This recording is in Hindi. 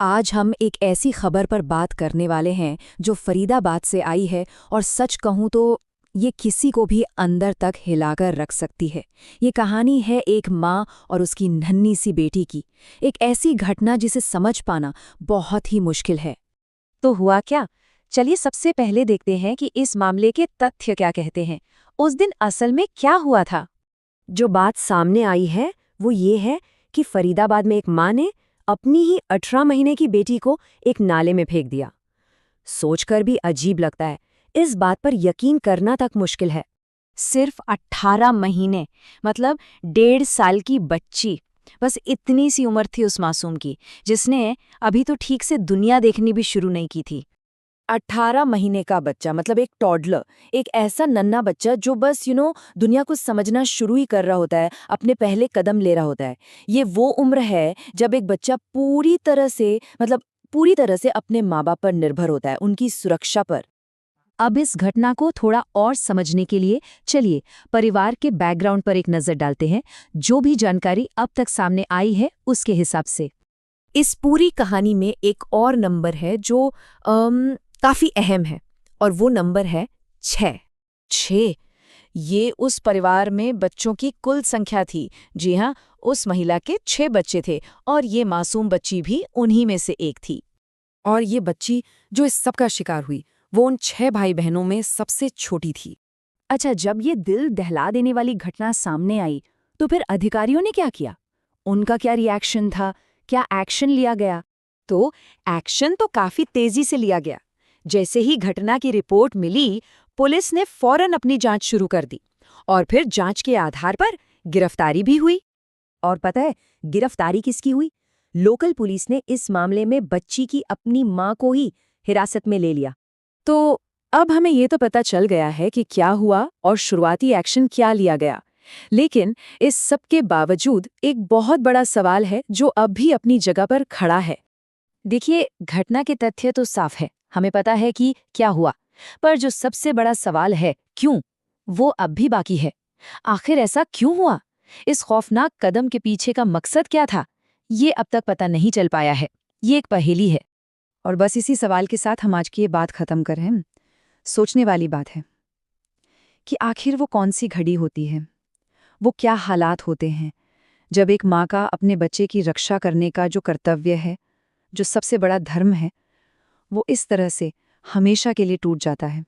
आज हम एक ऐसी खबर पर बात करने वाले हैं जो फरीदाबाद से आई है और सच कहूँ तो ये किसी को भी अंदर तक हिलाकर रख सकती है। ये कहानी है एक माँ और उसकी नन्ही सी बेटी की, एक ऐसी घटना जिसे समझ पाना बहुत ही मुश्किल है। तो हुआ क्या? चलिए सबसे पहले देखते हैं कि इस मामले के तथ्य क्या कहते हैं। उस दिन असल में क्या हुआ था? जो बात सामने आई है वो ये है कि फरीदाबाद में एक माँ ने अपनी ही 18 महीने की बेटी को एक नाले में फेंक दिया। सोचकर भी अजीब लगता है, इस बात पर यकीन करना तक मुश्किल है। सिर्फ 18 महीने, मतलब 1.5 साल की बच्ची। बस इतनी सी उम्र थी उस मासूम की, जिसने अभी तो ठीक से दुनिया देखनी भी शुरू नहीं की थी। 18 महीने का बच्चा मतलब एक टॉडलर, एक ऐसा नन्हा बच्चा जो बस दुनिया को समझना शुरू ही कर रहा होता है, अपने पहले कदम ले रहा होता है। ये वो उम्र है जब एक बच्चा पूरी तरह से अपने माँ बाप पर निर्भर होता है, उनकी सुरक्षा पर। अब इस घटना को थोड़ा और समझने के लिए चलिए परिवार के बैकग्राउंड पर एक नज़र डालते हैं। जो भी जानकारी अब तक सामने आई है उसके हिसाब से इस पूरी कहानी में एक और नंबर है जो काफी अहम है, और वो नंबर है 6। 6। ये उस परिवार में बच्चों की कुल संख्या थी। जी हाँ, उस महिला के 6 बच्चे थे और ये मासूम बच्ची भी उन्हीं में से एक थी। और ये बच्ची जो इस सब का शिकार हुई वो उन 6 भाई बहनों में सबसे छोटी थी। अच्छा, जब ये दिल दहला देने वाली घटना सामने आई तो फिर अधिकारियों ने क्या किया? उनका क्या रिएक्शन था? क्या एक्शन लिया गया? तो एक्शन तो काफी तेजी से लिया गया। जैसे ही घटना की रिपोर्ट मिली, पुलिस ने फौरन अपनी जांच शुरू कर दी और फिर जांच के आधार पर गिरफ्तारी भी हुई। और पता है गिरफ्तारी किसकी हुई? लोकल पुलिस ने इस मामले में बच्ची की अपनी मां को ही हिरासत में ले लिया। तो अब हमें ये तो पता चल गया है कि क्या हुआ और शुरुआती एक्शन क्या लिया गया। लेकिन इस सब के बावजूद एक बहुत बड़ा सवाल है जो अब भी अपनी जगह पर खड़ा है। देखिए, घटना के तथ्य तो साफ है, हमें पता है कि क्या हुआ, पर जो सबसे बड़ा सवाल है क्यों, वो अब भी बाकी है। आखिर ऐसा क्यों हुआ? इस खौफनाक कदम के पीछे का मकसद क्या था? ये अब तक पता नहीं चल पाया है। ये एक पहेली है। और बस इसी सवाल के साथ हम आज की ये बात खत्म करें। सोचने वाली बात है कि आखिर वो कौन सी घड़ी होती है, वो क्या हालात होते हैं जब एक माँ का अपने बच्चे की रक्षा करने का जो कर्तव्य है, जो सबसे बड़ा धर्म है, वो इस तरह से हमेशा के लिए टूट जाता है।